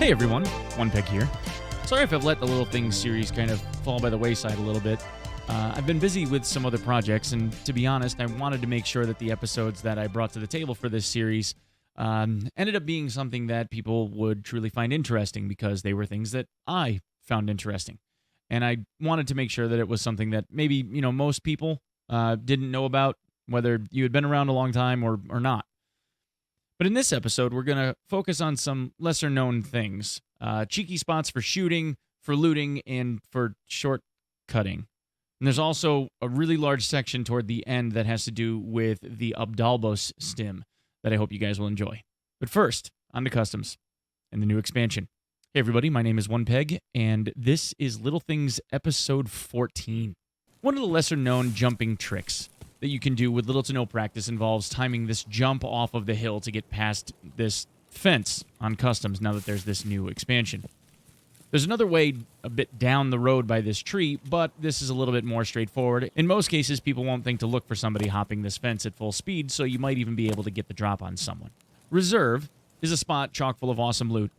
Hey everyone, Onepeg here. Sorry if I've let the Little Things series kind of fall by the wayside a little bit. I've been busy with some other projects, and to be honest, I wanted to make sure that the episodes that I brought to the table for this series ended up being something that people would truly find interesting because they were things that I found interesting. And I wanted to make sure that it was something that maybe, most people didn't know about, whether you had been around a long time or not. But in this episode, we're going to focus on some lesser-known things. Cheeky spots for shooting, for looting, and for shortcutting. And there's also a really large section toward the end that has to do with the Obdolbos stim that I hope you guys will enjoy. But first, on to customs and the new expansion. Hey everybody, my name is Onepeg, and this is Little Things episode 14. One of the lesser-known jumping tricks that you can do with little to no practice involves timing this jump off of the hill to get past this fence on customs now that there's this new expansion. There's another way a bit down the road by this tree, but this is a little bit more straightforward. In most cases, people won't think to look for somebody hopping this fence at full speed, so you might even be able to get the drop on someone. Reserve is a spot chock full of awesome loot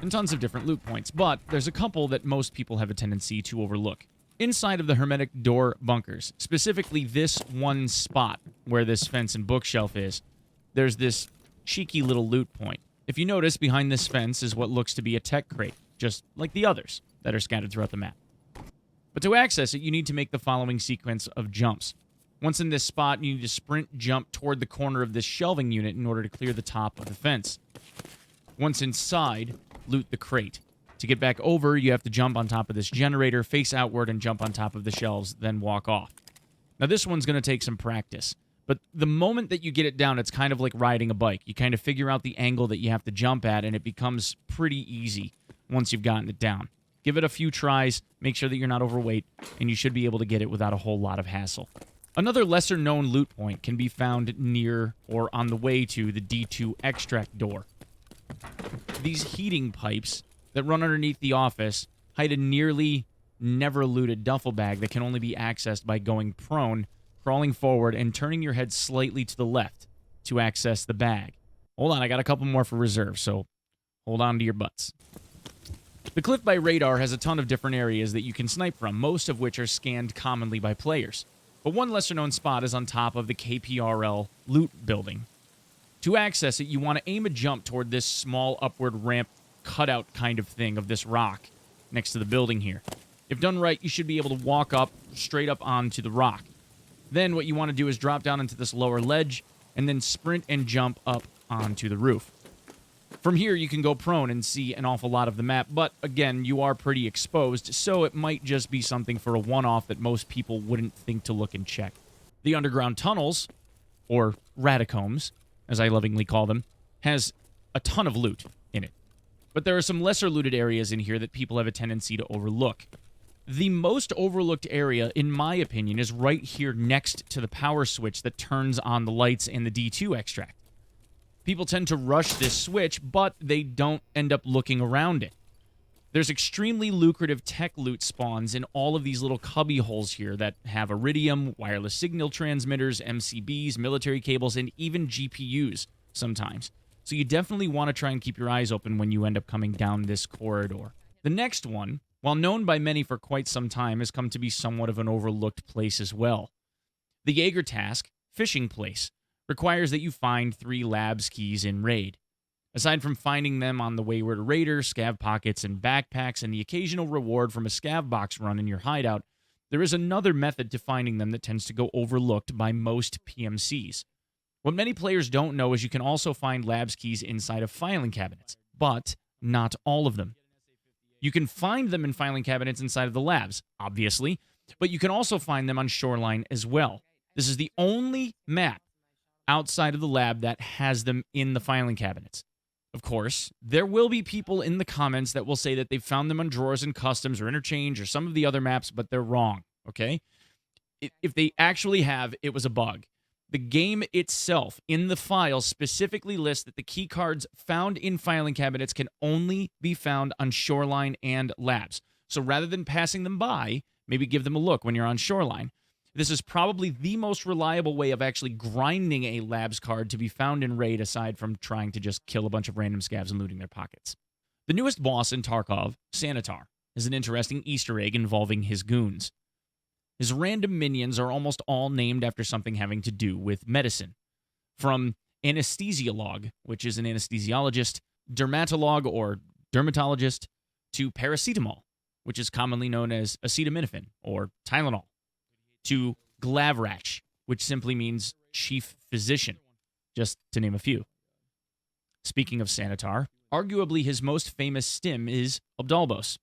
and tons of different loot points, but there's a couple that most people have a tendency to overlook. Inside of the Hermetic door bunkers, specifically this one spot where this fence and bookshelf is, there's this cheeky little loot point. If you notice, behind this fence is what looks to be a tech crate, just like the others that are scattered throughout the map. But to access it, you need to make the following sequence of jumps. Once in this spot, you need to sprint jump toward the corner of this shelving unit in order to clear the top of the fence. Once inside, loot the crate. To get back over, you have to jump on top of this generator, face outward, and jump on top of the shelves, then walk off. Now, this one's going to take some practice, but the moment that you get it down, it's kind of like riding a bike. You kind of figure out the angle that you have to jump at, and it becomes pretty easy once you've gotten it down. Give it a few tries, make sure that you're not overweight, and you should be able to get it without a whole lot of hassle. Another lesser-known loot point can be found near or on the way to the D2 extract door. These heating pipes that run underneath the office hide a nearly never-looted duffel bag that can only be accessed by going prone, crawling forward, and turning your head slightly to the left to access the bag. Hold on, I got a couple more for reserve, so hold on to your butts. The cliff by radar has a ton of different areas that you can snipe from, most of which are scanned commonly by players. But one lesser-known spot is on top of the KPRL loot building. To access it, you want to aim a jump toward this small upward ramp cutout kind of thing of this rock next to the building here. If done right, you should be able to walk up straight up onto the rock. Then what you want to do is drop down into this lower ledge and then sprint and jump up onto the roof. From here, you can go prone and see an awful lot of the map, but again, you are pretty exposed, so it might just be something for a one-off that most people wouldn't think to look and check. The underground tunnels, or ratacombs, as I lovingly call them, has a ton of loot in it. But there are some lesser looted areas in here that people have a tendency to overlook. The most overlooked area, in my opinion, is right here next to the power switch that turns on the lights in the D2 extract. People tend to rush this switch, but they don't end up looking around it. There's extremely lucrative tech loot spawns in all of these little cubby holes here that have iridium, wireless signal transmitters, MCBs, military cables, and even GPUs sometimes. So you definitely want to try and keep your eyes open when you end up coming down this corridor. The next one, while known by many for quite some time, has come to be somewhat of an overlooked place as well. The Jaeger task, Fishing Place, requires that you find 3 labs keys in raid. Aside from finding them on the Wayward Raider, scav pockets, and backpacks, and the occasional reward from a scav box run in your hideout, there is another method to finding them that tends to go overlooked by most PMCs. What many players don't know is you can also find labs keys inside of filing cabinets, but not all of them. You can find them in filing cabinets inside of the labs, obviously, but you can also find them on Shoreline as well. This is the only map outside of the lab that has them in the filing cabinets. Of course, there will be people in the comments that will say that they've found them on drawers and customs or interchange or some of the other maps, but they're wrong, okay? If they actually have, it was a bug. The game itself, in the file, specifically lists that the key cards found in filing cabinets can only be found on Shoreline and Labs. So rather than passing them by, maybe give them a look when you're on Shoreline. This is probably the most reliable way of actually grinding a Labs card to be found in Raid, aside from trying to just kill a bunch of random scavs and looting their pockets. The newest boss in Tarkov, SANITAR, is an interesting Easter egg involving his goons. His random minions are almost all named after something having to do with medicine. From anesthesiolog, which is an anesthesiologist, dermatolog or dermatologist, to paracetamol, which is commonly known as acetaminophen or Tylenol, to glavrach, which simply means chief physician, just to name a few. Speaking of SANITAR, arguably his most famous stim is Obdolbos.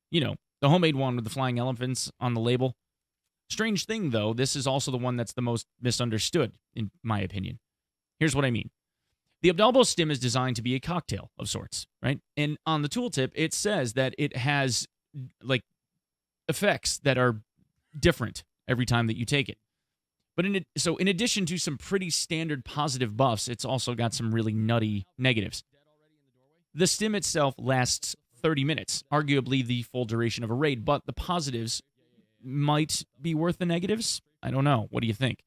You know, the homemade one with the flying elephants on the label. Strange thing, though, this is also the one that's the most misunderstood, in my opinion. Here's what I mean. The Obdolbos stim is designed to be a cocktail of sorts, right? And on the tooltip, it says that it has, like, effects that are different every time that you take it. But in addition to some pretty standard positive buffs, it's also got some really nutty negatives. The stim itself lasts 30 minutes, arguably the full duration of a raid, but the positives might be worth the negatives. I don't know. What do you think?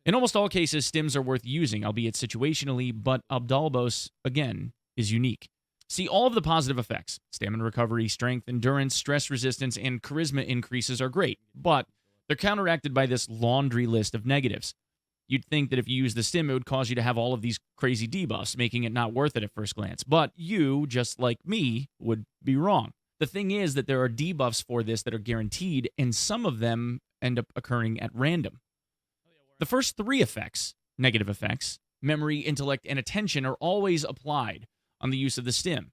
In almost all cases, stims are worth using, albeit situationally, but Obdolbos, again, is unique. See, all of the positive effects, stamina recovery, strength, endurance, stress resistance, and charisma increases are great, but they're counteracted by this laundry list of negatives. You'd think that if you use the stim, it would cause you to have all of these crazy debuffs, making it not worth it at first glance. But you, just like me, would be wrong. The thing is that there are debuffs for this that are guaranteed, and some of them end up occurring at random. The first three effects, negative effects, memory, intellect, and attention, are always applied on the use of the stim.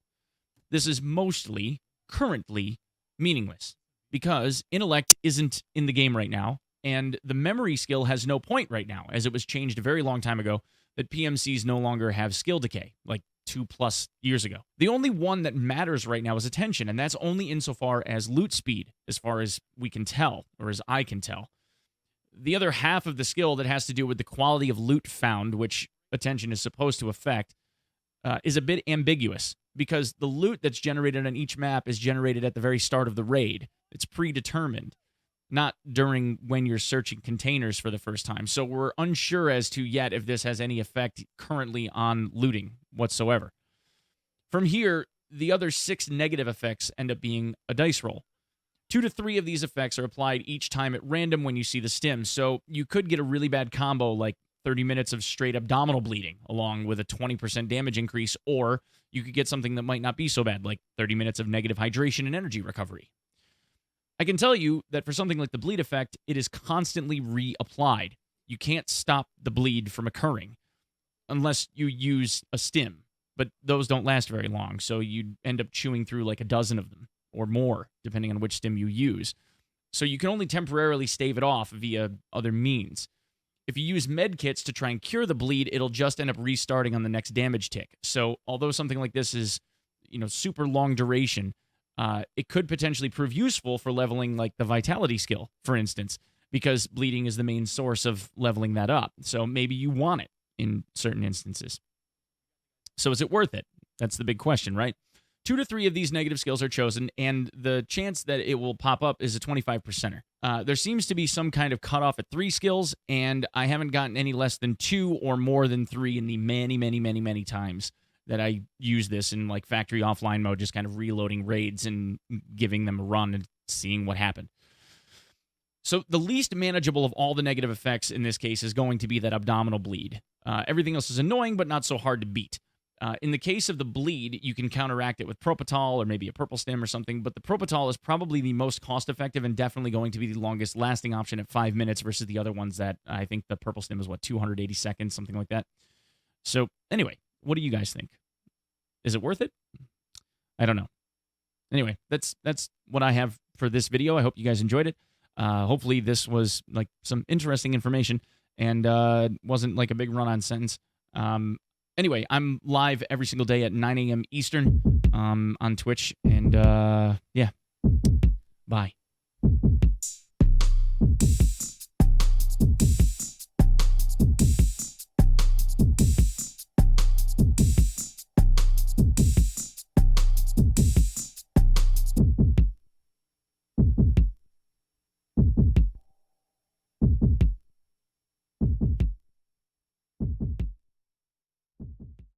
This is mostly, currently, meaningless, because intellect isn't in the game right now, and the memory skill has no point right now, as it was changed a very long time ago that PMCs no longer have skill decay, like 2+ years ago. The only one that matters right now is attention, and that's only insofar as loot speed, as far as we can tell, or as I can tell. The other half of the skill that has to do with the quality of loot found, which attention is supposed to affect, is a bit ambiguous, because the loot that's generated on each map is generated at the very start of the raid. It's predetermined, not during when you're searching containers for the first time. So we're unsure as to yet if this has any effect currently on looting whatsoever. From here, the other 6 negative effects end up being a dice roll. 2 to 3 of these effects are applied each time at random when you see the stim, so you could get a really bad combo like 30 minutes of straight abdominal bleeding along with a 20% damage increase, or you could get something that might not be so bad, like 30 minutes of negative hydration and energy recovery. I can tell you that for something like the bleed effect, it is constantly reapplied. You can't stop the bleed from occurring unless you use a stim, but those don't last very long, so you end up chewing through like a dozen of them or more, depending on which stim you use. So you can only temporarily stave it off via other means. If you use med kits to try and cure the bleed, it'll just end up restarting on the next damage tick. So although something like this is, super long duration, it could potentially prove useful for leveling like the vitality skill, for instance, because bleeding is the main source of leveling that up. So maybe you want it in certain instances. So is it worth it? That's the big question, right? 2 to 3 of these negative skills are chosen, and the chance that it will pop up is a 25%er. There seems to be some kind of cutoff at 3 skills, and I haven't gotten any less than 2 or more than 3 in the many times that I use this in like factory offline mode, just kind of reloading raids and giving them a run and seeing what happened. So the least manageable of all the negative effects in this case is going to be that abdominal bleed. Everything else is annoying, but not so hard to beat. In the case of the bleed, you can counteract it with propofol or maybe a purple stim or something, but the propofol is probably the most cost-effective and definitely going to be the longest-lasting option at 5 minutes versus the other ones that I think the purple stim is, 280 seconds, something like that. So anyway, what do you guys think? Is it worth it? I don't know. Anyway, that's what I have for this video. I hope you guys enjoyed it. Hopefully this was like some interesting information and wasn't like a big run-on sentence. Anyway, I'm live every single day at 9 a.m. Eastern on Twitch, and yeah, bye.